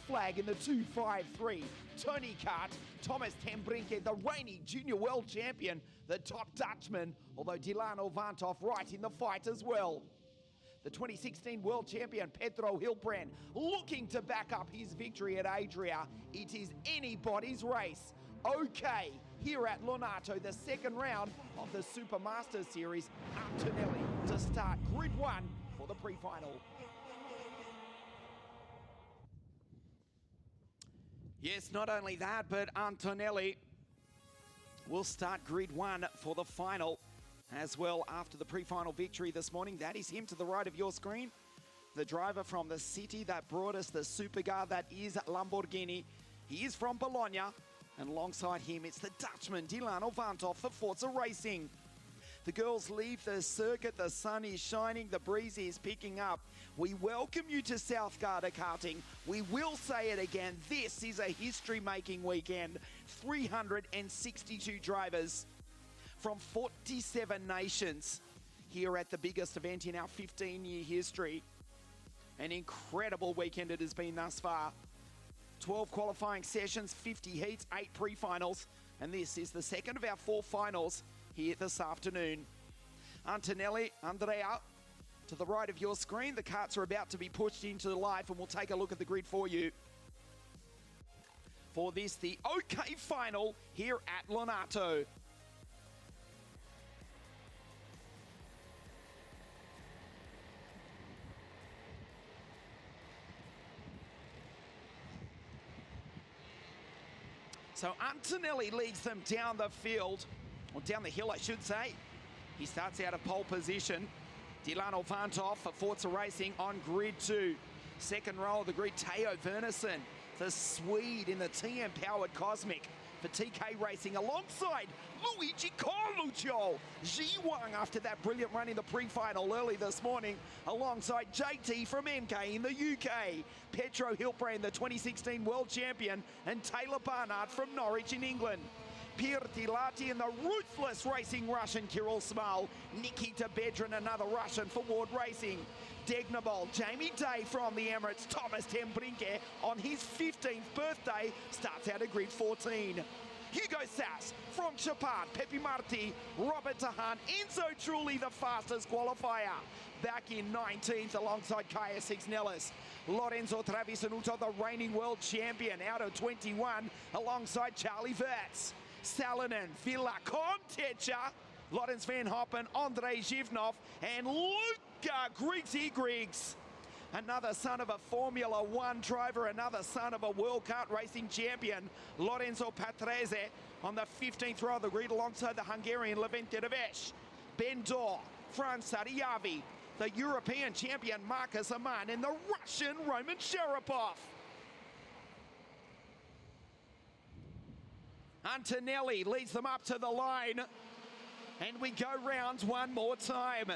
flag in the 2.53. Tony Kart, Thomas ten Brinke, the reigning junior world champion, the top Dutchman, although Dilano Vantoff right in the fight as well. The 2016 world champion Pedro Hilbrand looking to back up his victory at Adria. It is anybody's race. Okay, here at Lonato, the second round of the Super Masters Series. Antonelli to start grid 1 for the pre-final. Yes, not only that, but Antonelli will start grid 1 for the final as well after the pre-final victory this morning. That is him to the right of your screen. The driver from the city that brought us the supercar that is Lamborghini. He is from Bologna, and alongside him it's the Dutchman Dilano Vantoff for Forza Racing. The girls leave the circuit, the sun is shining, the breeze is picking up. We welcome you to South Garda Karting. We will say it again, this is a history-making weekend. 362 drivers from 47 nations here at the biggest event in our 15-year history. An incredible weekend it has been thus far. 12 qualifying sessions, 50 heats, 8 pre-finals, and this is the second of our 4 finals here this afternoon. Antonelli, Andrea, to the right of your screen. The karts are about to be pushed into life, and we'll take a look at the grid for you. For this, the OK final here at Lonato. So Antonelli leads them down the field, or down the hill, I should say. He starts out of pole position. Dilano Vantoff for Forza Racing on grid 2. Second row of the grid, Teo Wernersen, the Swede in the TM-powered Cosmic for TK Racing, alongside Luigi Carluccio. G1 after that brilliant run in the pre-final early this morning, alongside JT from MK in the UK. Pedro Hilbrand, the 2016 world champion, and Taylor Barnard from Norwich in England. Pierre Tilati and the ruthless racing Russian Kirill Smal. Nikita Bedrin, another Russian for Ward Racing. Degnabol, Jamie Day from the Emirates. Thomas ten Brinke on his 15th birthday starts out at grid 14. Hugo Sass from Chapard, Pepe Marti, Robert Tahan, Enzo Trulli, the fastest qualifier. Back in 19th alongside Kaya Six-Nellis. Lorenzo Travisanuto, the reigning world champion, out of 21 alongside Charlie Verts. Salonen, Villa Contecha, Lorenz Van Hoppen, Andrei Zhivnov, and Luca Griggs. Another son of a Formula One driver, another son of a World Kart Racing champion, Lorenzo Patrese, on the 15th row of the grid alongside the Hungarian Levente Devesh. Ben Dor, Franz Sariavi, the European champion Marcus Aman, and the Russian Roman Sharapov. Antonelli leads them up to the line, and we go rounds one more time.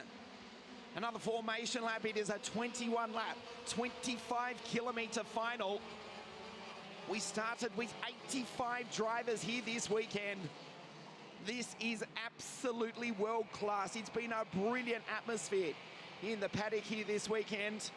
Another formation lap. It is a 21 lap, 25 kilometre final. We started with 85 drivers here this weekend. This is absolutely world class. It's been a brilliant atmosphere in the paddock here this weekend.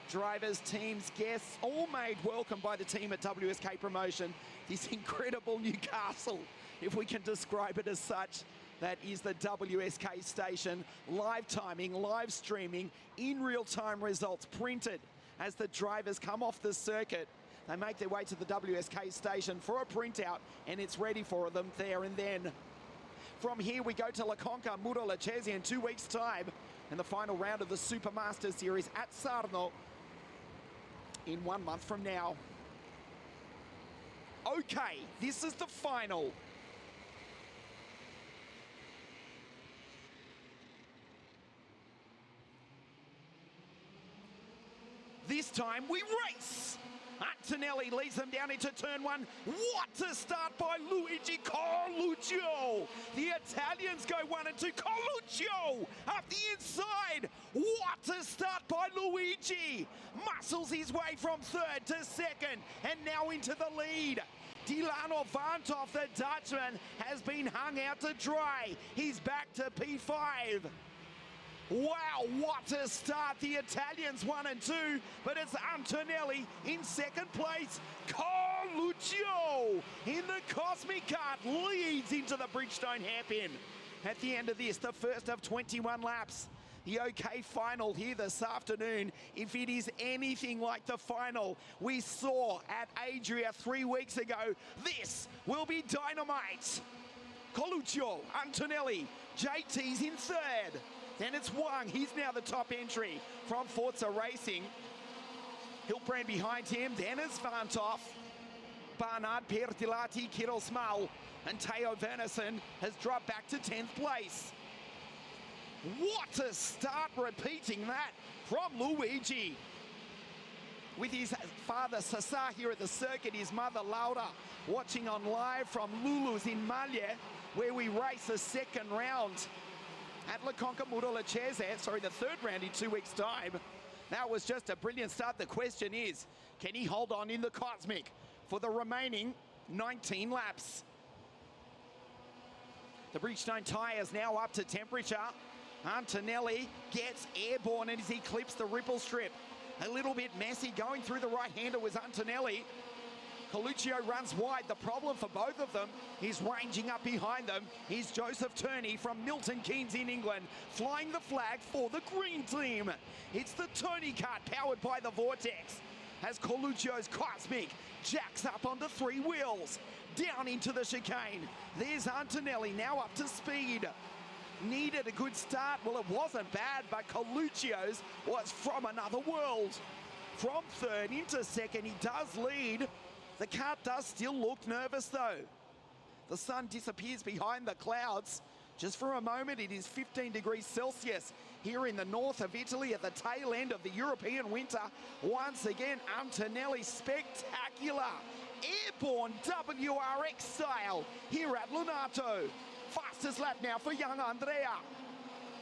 Drivers, teams, guests, all made welcome by the team at WSK Promotion. This incredible new castle, if we can describe it as such, that is the WSK station. Live timing, live streaming, in real-time results printed as the drivers come off the circuit. They make their way to the WSK station for a printout, and it's ready for them there and then. From here we go to La Conca, Muro Lachesi in 2 weeks' time, and the final round of the Super Masters Series at Sarno in 1 month from now. Okay, this is the final. This time we race. Antonelli leads them down into turn 1. What a start by Luigi Carluccio. The Italians go 1 and 2. Carluccio up the inside. What a start by Luigi. Muscles his way from 3rd to 2nd and now into the lead. Dilano Vantoff, the Dutchman, has been hung out to dry. He's back to P5. Wow, what a start. The Italians 1 and 2, but it's Antonelli in second place. Coluccio in the Cosmic Kart leads into the Bridgestone hairpin. At the end of this, the first of 21 laps. The OK final here this afternoon. If it is anything like the final we saw at Adria 3 weeks ago, this will be dynamite. Coluccio, Antonelli, JT's in third. Then it's Wang, he's now the top entry from Forza Racing. Hilbrand behind him, then it's Vantoff. Barnard, Pertilati, Kittel Small, and Teo Vernison has dropped back to 10th place. What a start, repeating that from Luigi. With his father Sasa here at the circuit, his mother Laura watching on live from Lulu's in Maglie, where we race the second round at La Conca Murolacese, sorry, the third round in 2 weeks' time. That was just a brilliant start. The question is, can he hold on in the Cosmic for the remaining 19 laps? The Bridgestone tyres now up to temperature. Antonelli gets airborne and as he clips the ripple strip. A little bit messy going through the right-hander was Antonelli. Coluccio runs wide. The problem for both of them is ranging up behind them is Joseph Turney from Milton Keynes in England, flying the flag for the green team. It's the Turney Kart powered by the Vortex as Coluccio's Cosmic jacks up onto 3 wheels. Down into the chicane. There's Antonelli now up to speed. Needed a good start. Well, it wasn't bad, but Coluccio's was from another world. From third into second, he does lead. The kart does still look nervous though. The sun disappears behind the clouds. Just for a moment, it is 15 degrees Celsius here in the north of Italy at the tail end of the European winter. Once again, Antonelli spectacular. Airborne WRX style here at Lonato. Fastest lap now for young Andrea.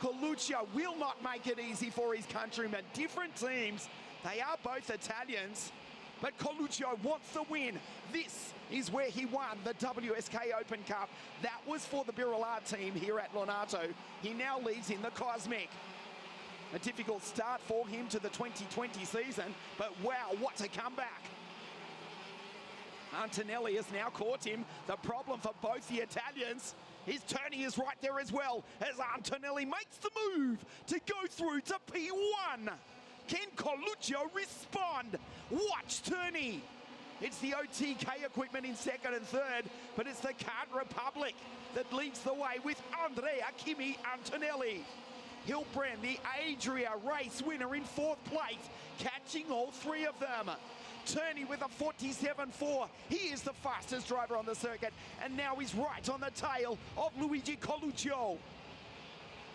Coluccio will not make it easy for his countrymen. Different teams. They are both Italians. But Coluccio wants the win. This is where he won the WSK Open Cup. That was for the Birolard team here at Lonato. He now leads in the Cosmic. A difficult start for him to the 2020 season, but wow, what a comeback. Antonelli has now caught him. The problem for both the Italians is Turney is right there as well as Antonelli makes the move to go through to P1. Can Coluccio respond? Watch Turney. It's the OTK equipment in second and third, but it's the Kart Republic that leads the way with Andrea Kimi Antonelli. Hilbrand, the Adria race winner in 4th place, catching all 3 of them. Turney with a 47.4. He is the fastest driver on the circuit, and now he's right on the tail of Luigi Coluccio.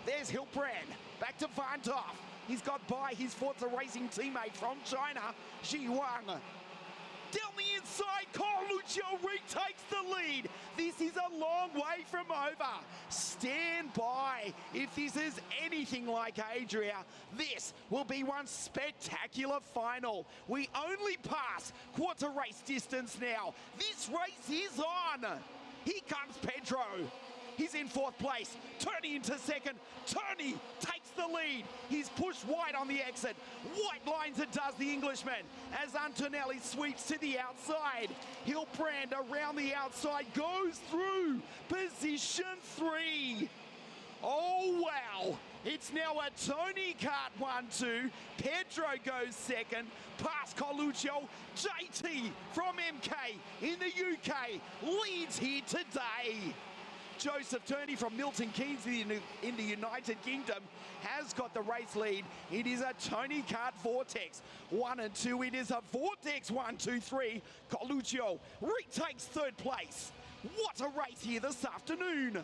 There's Hilbrand, back to Vantoff. He's got by his Forza Racing teammate from China, Xi Wang. Down the inside, Coluccio retakes the lead. This is a long way from over. Stand by. If this is anything like Adria, this will be one spectacular final. We only pass quarter race distance now. This race is on. Here comes Pedro. He's in 4th place. Turney into second. Turney takes the lead. He's pushed wide on the exit. White lines it does the Englishman as Antonelli sweeps to the outside. Hilbrand around the outside goes through position 3. Oh, wow. It's now a Tony Kart 1-2. Pedro goes second, past Coluccio. JT from MK in the UK leads here today. Joseph Turney from Milton Keynes in the United Kingdom has got the race lead. It is a Tony Kart Vortex 1 and 2. It is a Vortex 1, 2, 3. Coluccio retakes 3rd place. What a race here this afternoon.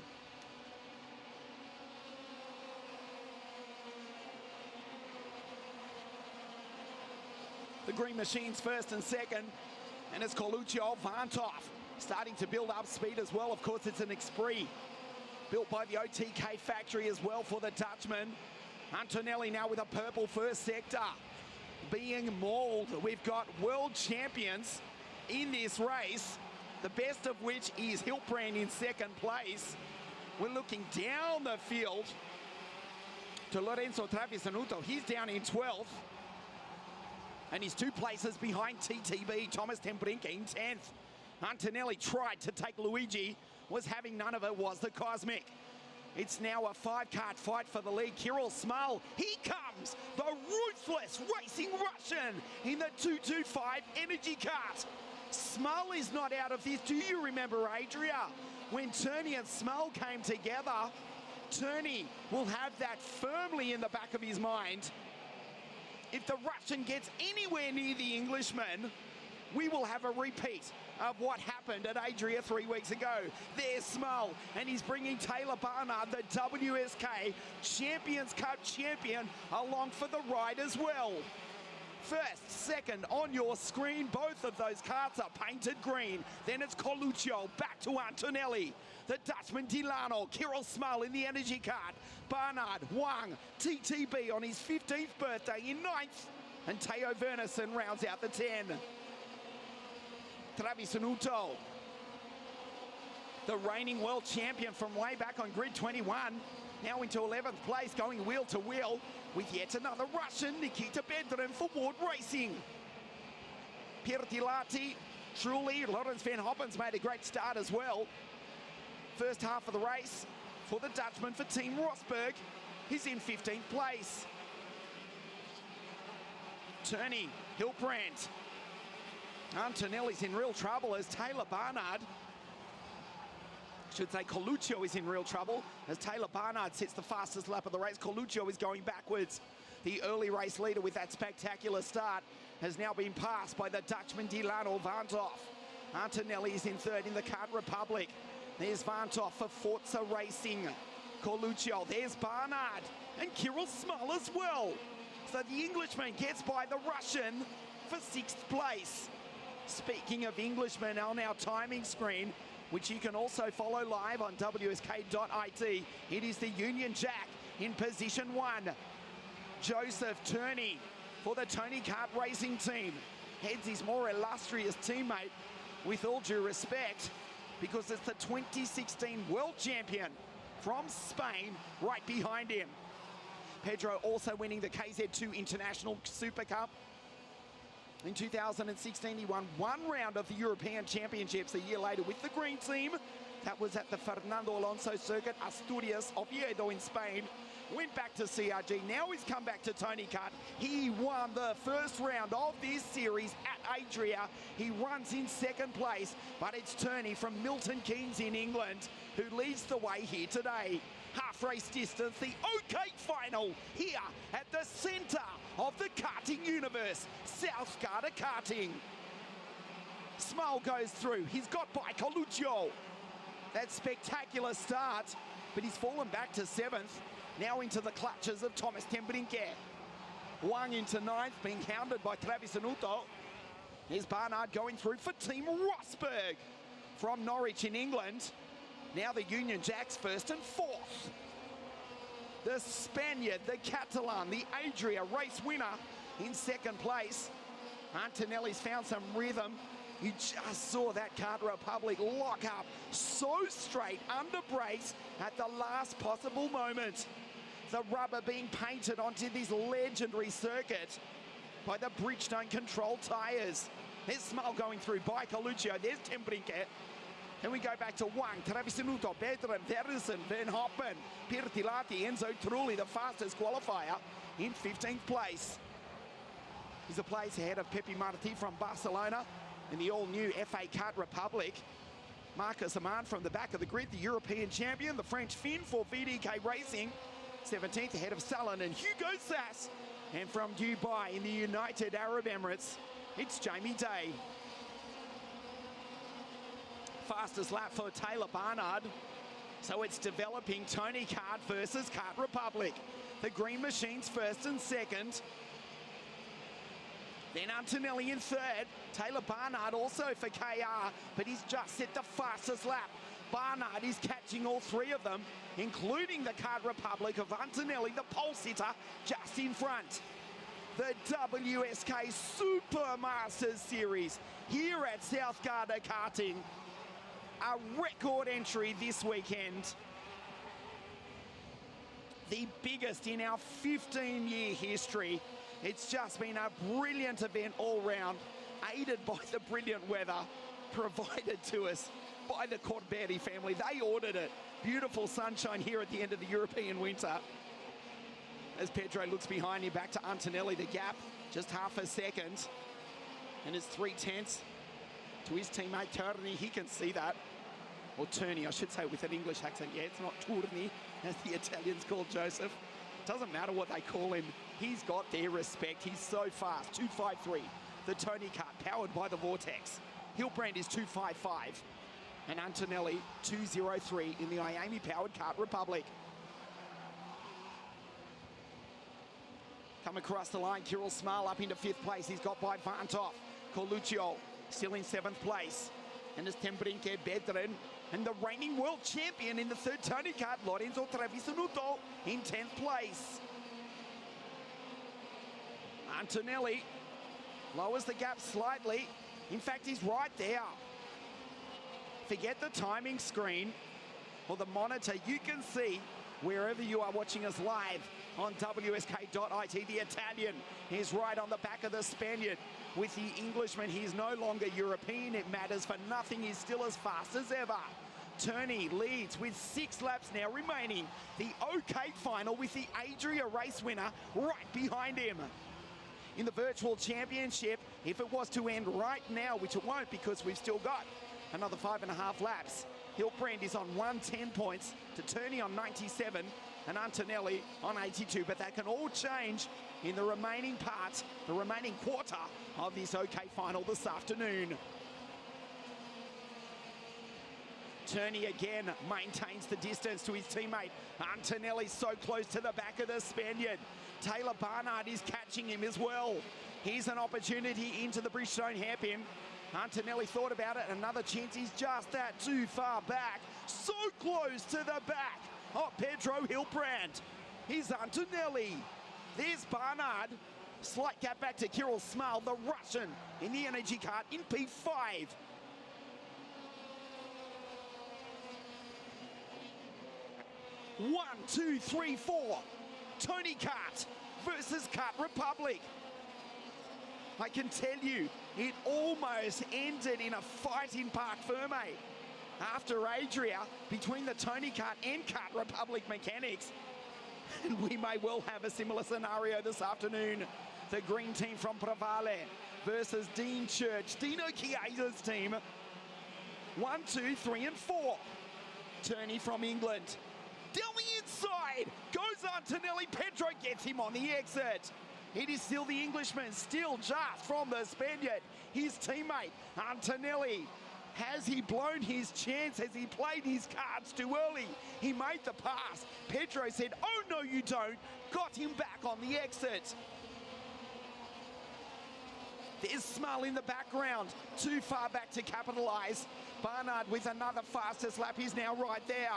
The green machines first and second, and it's Coluccio. Vantoff starting to build up speed as well. Of course, it's an Esprit built by the OTK factory as well for the Dutchman. Antonelli now with a purple first sector being mauled. We've got world champions in this race, the best of which is Hilbrand in 2nd place. We're looking down the field. to Lorenzo Travisanuto. He's down in 12th. And he's 2 places behind TTB, Thomas Tembrinke in 10th. Antonelli tried to take Luigi, was having none of it, was the Cosmic. It's now a 5-cart fight for the lead. Kirill Small, he comes, the ruthless racing Russian in the 225 Energy Kart. Small is not out of this. Do you remember, Adria, when Turney and Small came together? Turney will have that firmly in the back of his mind. If the Russian gets anywhere near the Englishman, we will have a repeat of what happened at Adria 3 weeks ago. There's Small, and he's bringing Taylor Barnard, the WSK Champions Cup champion, along for the ride as well. First, second on your screen, both of those carts are painted green. Then it's Coluccio, back to Antonelli. The Dutchman Dilano, Kirill Small in the energy cart. Barnard, Wang, TTB on his 15th birthday in 9th. And Teo Verneson rounds out the 10. Travisanuto, the reigning world champion from way back on grid 21, now into 11th place, going wheel to wheel with yet another Russian, Nikita Bedrin for Ward Racing. Pirtilati, truly, Lawrence Van Hoppen's made a great start as well. First half of the race for the Dutchman for Team Rosberg. He's in 15th place. Turney, Hilbrand. Antonelli's in real trouble as Taylor Barnard, should say Coluccio is in real trouble as Taylor Barnard sets the fastest lap of the race. Coluccio is going backwards. The early race leader with that spectacular start has now been passed by the Dutchman Dilano Vantoff. Antonelli is in 3rd in the Kart Republic. There's Vantoff for Forza Racing. Coluccio, there's Barnard and Kirill Small as well. So the Englishman gets by the Russian for 6th place. Speaking of Englishmen, on our timing screen, which you can also follow live on wsk.it, it is the Union Jack in position 1. Joseph Turney for the Tony Kart Racing team heads his more illustrious teammate, with all due respect, because it's the 2016 world champion from Spain right behind him. Pedro also winning the KZ2 International Super Cup. In 2016, he won 1 round of the European Championships a year later with the green team. That was at the Fernando Alonso circuit, Asturias, Oviedo in Spain. Went back to CRG, now he's come back to Tony Kart. He won the first round of this series at Adria. He runs in 2nd place, but it's Turney from Milton Keynes in England who leads the way here today. Half race distance, the OK final here at the centre of the karting universe, South Garda Karting. Small goes through, he's got by Coluccio. That spectacular start, but he's fallen back to 7th, now into the clutches of Thomas Tembrinke. Wang into 9th, being hounded by Travisanuto. Here's Barnard going through for Team Rosberg from Norwich in England. Now the Union Jacks 1st and 4th. The Spaniard, the Catalan, the Adria race winner in 2nd place. Antonelli's found some rhythm. You just saw that Kart Republic lock up so straight under brakes at the last possible moment. The rubber being painted onto this legendary circuit by the Bridgestone controlled tyres. There's Small going through by Coluccio. There's Tembrinke. And we go back to Wang, Travisanuto, Bedrin, Verneson, Van Hoppen, Pirtilati, Enzo Trulli, the fastest qualifier in 15th place. He's a place ahead of Pepe Marti from Barcelona in the all-new FA Kart Republic. Marcus Amand from the back of the grid, the European champion, the French Finn for VDK Racing, 17th ahead of Salon and Hugo Sass. And from Dubai in the United Arab Emirates, it's Jamie Day. Fastest lap for Taylor Barnard. So it's developing Tony Kart versus Kart Republic. The green machines 1st and 2nd. Then Antonelli in 3rd. Taylor Barnard also for KR, but he's just set the fastest lap. Barnard is catching all 3 of them, including the Kart Republic of Antonelli, the pole sitter, just in front. The WSK Super Masters Series here at South Garda Karting. A record entry this weekend. the biggest in our 15-year history. It's just been a brilliant event all round, aided by the brilliant weather provided to us by the Corberti family. They ordered it. Beautiful sunshine here at the end of the European winter. As Pedro looks behind him, back to Antonelli, the gap, just half a second. And it's 3/10 to his teammate Turni. He can see that. Or Turni, I should say, with an English accent. Yeah, it's not Turni, as the Italians call Joseph. Doesn't matter what they call him. He's got their respect. He's so fast. 2.53. The Tony Kart, powered by the Vortex. Hilbrand is 2.55. And Antonelli, 2.03 in the Miami-powered Kart Republic. Come across the line, Kirill Small up into 5th place. He's got by Vantov. Coluccio still in 7th place. And it's Tembrinke Bedren and the reigning world champion in the 3rd Tony Kart, Lorenzo Trevisanuto, in 10th place. Antonelli lowers the gap slightly. In fact, he's right there. Forget the timing screen or the monitor. You can see wherever you are watching us live on WSK.it. The Italian is right on the back of the Spaniard. With the Englishman, he's no longer European. It matters for nothing. He's still as fast as ever. Turney leads with 6 laps now remaining. The OK final with the Adria race winner right behind him. In the virtual championship, if it was to end right now, which it won't because we've still got another 5.5 laps, Hilbrand is on 110 points to Turney on 97 and Antonelli on 82. But that can all change in the remaining part, the remaining quarter of this OK final this afternoon. Turney again maintains the distance to his teammate. Antonelli so close to the back of the Spaniard. Taylor Barnard is catching him as well. Here's an opportunity into the Bridgestone hairpin. Antonelli thought about it. Another chance. He's just that too far back. So close to the back. Oh, Pedro Hilbrand. Here's Antonelli. There's Barnard. Slight gap back to Kirill Small, the Russian in the energy kart in P5. One, two, three, four. Tony Kart versus Kart Republic. I can tell you, it almost ended in a fight in Parc Ferme. After Adria, between the Tony Kart and Kart Republic mechanics. And we may well have a similar scenario this afternoon. The green team from Pravale versus Dean Church, Dino Chiesa's team. 1, 2, 3, and 4. Turney from England. Down the inside, goes Antonelli. Pedro gets him on the exit. It is still the Englishman, still just from the Spaniard. His teammate, Antonelli. Has he blown his chance? Has he played his cards too early? He made the pass. Pedro said, oh no you don't. Got him back on the exit. There's Small in the background. Too far back to capitalize. Barnard with another fastest lap. He's now right there.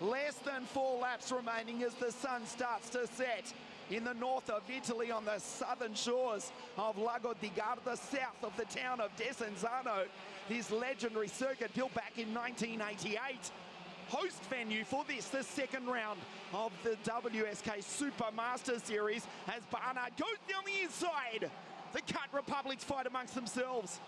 Less than 4 laps remaining as the sun starts to set in the north of Italy on the southern shores of Lago di Garda, south of the town of Desenzano. This legendary circuit built back in 1988. Host venue for this, the 2nd round of the WSK Super Master Series, as Barnard goes down the inside. The Kart Republics fight amongst themselves.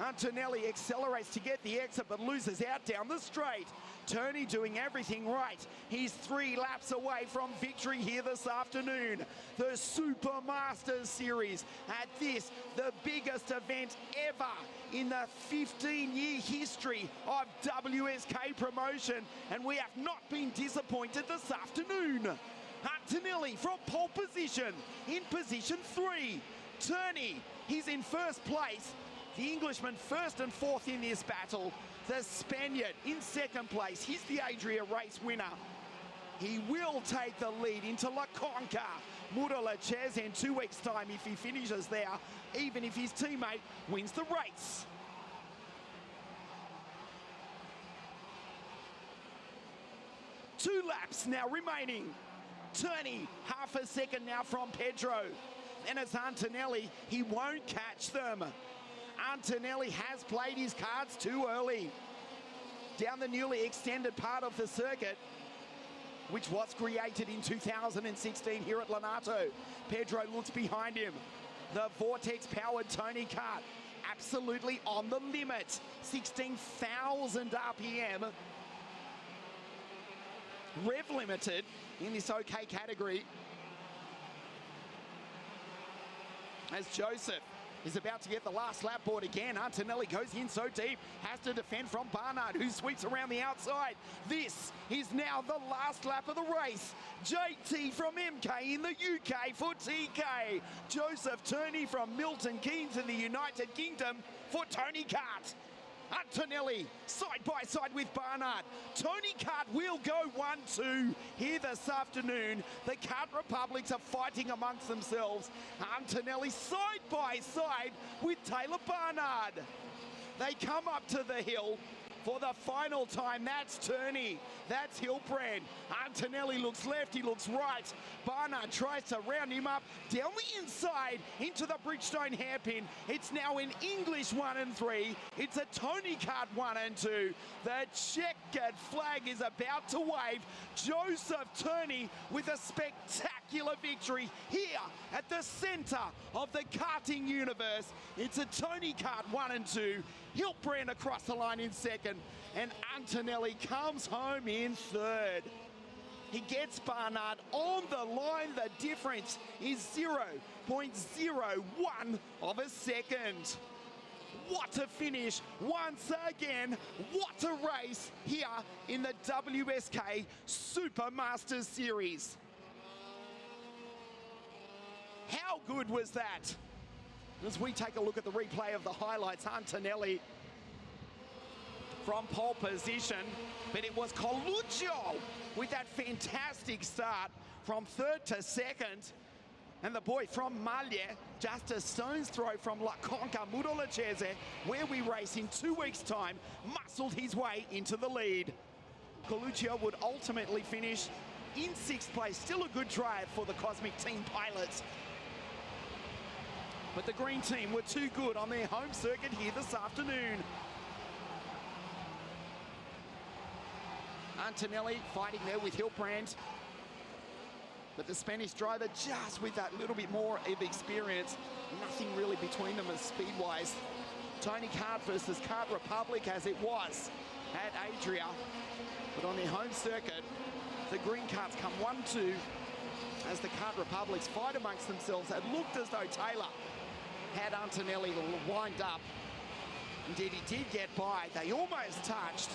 Antonelli accelerates to get the exit but loses out down the straight. Turney doing everything right. He's 3 laps away from victory here this afternoon. The Super Masters Series at this, the biggest event ever in the 15-year history of WSK promotion. And we have not been disappointed this afternoon. Antonelli from pole position, in position 3. Turney, he's in 1st place. The Englishman 1st and 4th in this battle. The Spaniard in 2nd place. He's the Adria race winner. He will take the lead into La Conca. Muralachez in 2 weeks' time if he finishes there, even if his teammate wins the race. Two laps now remaining. Turney, half a second now from Pedro. Then it's Antonelli. He won't catch them. Antonelli has played his cards too early. Down the newly extended part of the circuit. which was created in 2016 here at Lonato. Pedro looks behind him. The Vortex-powered Tony Kart, absolutely on the limit. 16,000 RPM. Rev limited in this OK category. As Joseph is about to get the last lap board again. Antonelli goes in so deep, has to defend from Barnard, who sweeps around the outside. This is now the last lap of the race. JT from MK in the UK for TK. Joseph Turney from Milton Keynes in the United Kingdom for Tony Kart. Antonelli side by side with Barnard. Tony Kart will go 1-2 here this afternoon. The Kart Republics are fighting amongst themselves. Antonelli side by side with Taylor Barnard. They come up to the hill for the final time. That's Turney, that's Hilbrand. Antonelli looks left, he looks right. Barnard tries to round him up down the inside into the Bridgestone hairpin. It's now an English 1 and 3. It's a Tony Kart 1 and 2. The checkered flag is about to wave. Joseph Turney with a spectacular victory here at the center of the karting universe. It's a Tony Kart 1 and 2. Hilbrand across the line in second, and Antonelli comes home in third. He gets Barnard on the line. The difference is 0.01 of a second. What a finish once again. What a race here in the WSK Supermasters Series. How good was that? As we take a look at the replay of the highlights, Antonelli from pole position, but it was Coluccio with that fantastic start from third to second. And the boy from Maglie, just a stone's throw from La Conca Murolacese, where we race in 2 weeks' time, muscled his way into the lead. Coluccio would ultimately finish in 6th place. Still a good drive for the Cosmic Team pilots. But the green team were too good on their home circuit here this afternoon. Antonelli fighting there with Hilbrand. But the Spanish driver just with that little bit more of experience. Nothing really between them as speed-wise. Tony Kart versus Kart Republic as it was at Adria. But on their home circuit, the green karts come 1-2 as the Kart Republics fight amongst themselves. It looked as though Taylor had Antonelli lined up. Indeed, he did get by. They almost touched.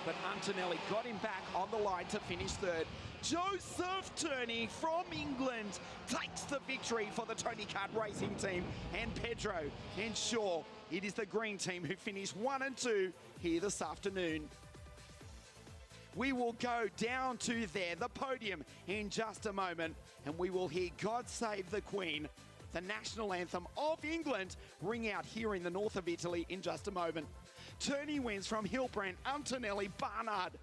But Antonelli got him back on the line to finish third. Joseph Turney from England takes the victory for the Tony Kart racing team. And Pedro ensure it is the green team who finish 1 and 2 here this afternoon. We will go down to there, the podium, in just a moment. And we will hear God Save the Queen, the national anthem of England, ring out here in the north of Italy in just a moment. Turney wins from Hilbrand, Antonelli, Barnard.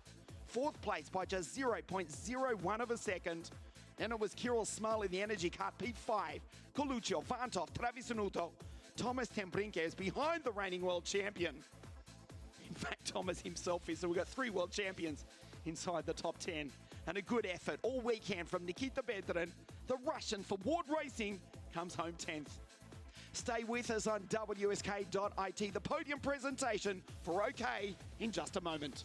4th place by just 0.01 of a second. Then it was Kirill Smolny, the Energy Kart P5. Coluccio, Vantov, Travisanuto. Thomas Tembrinke is behind the reigning world champion. In fact, Thomas himself is. So we've got 3 world champions inside the top 10. And a good effort all weekend from Nikita Bedrin. The Russian for Ward Racing comes home 10th. Stay with us on WSK.IT, the podium presentation for OK in just a moment.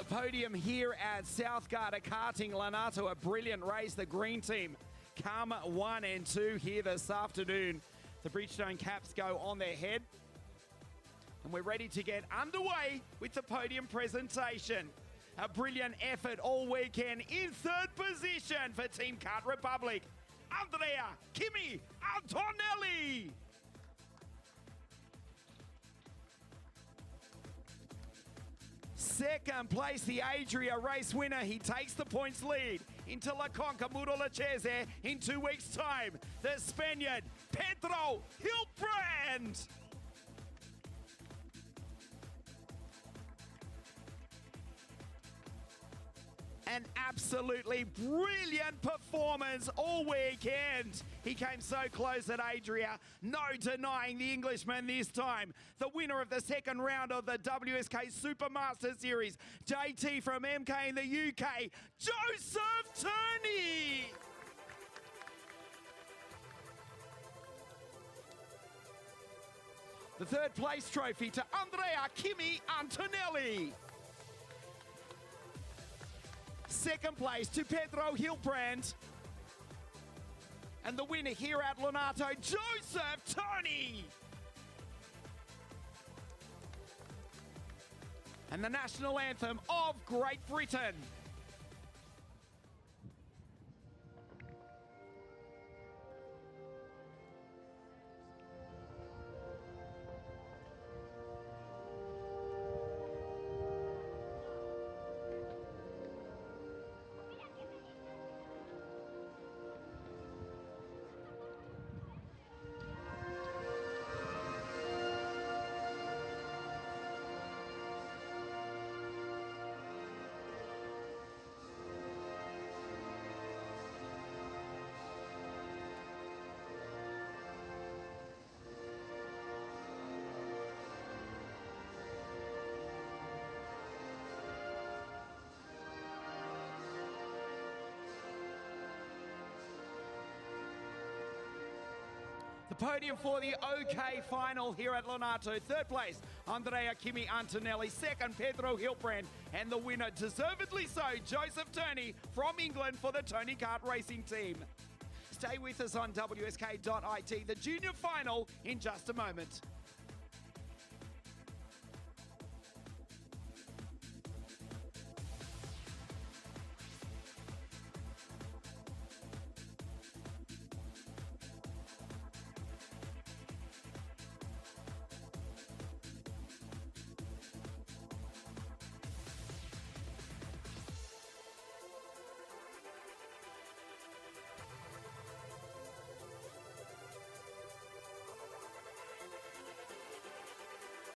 Podium here at South Garter Karting. Lonato, a brilliant race. The green team come 1 and 2 here this afternoon. The Bridgestone caps go on their head. And we're ready to get underway with the podium presentation. A brilliant effort all weekend in third position for Team Kart Republic. Andrea Kimi Antonelli. Second place, the Adria race winner. He takes the points lead into La Conca Murolacese in 2 weeks' time. The Spaniard, Pedro Hilbrand. An absolutely brilliant performance all weekend. He came so close at Adria, no denying the Englishman this time. The winner of the second round of the WSK Supermaster Series, JT from MK in the UK, Joseph Turney. The third place trophy to Andrea Kimi Antonelli. Second place to Pedro Hilbrand. And the winner here at Lonato, Joseph Turney. And the national anthem of Great Britain. The podium for the OK final here at Lonato. Third place, Andrea Kimi Antonelli. Second, Pedro Hilbrand. And the winner, deservedly so, Joseph Turney from England for the Tony Kart Racing team. Stay with us on WSK.IT. The junior final in just a moment.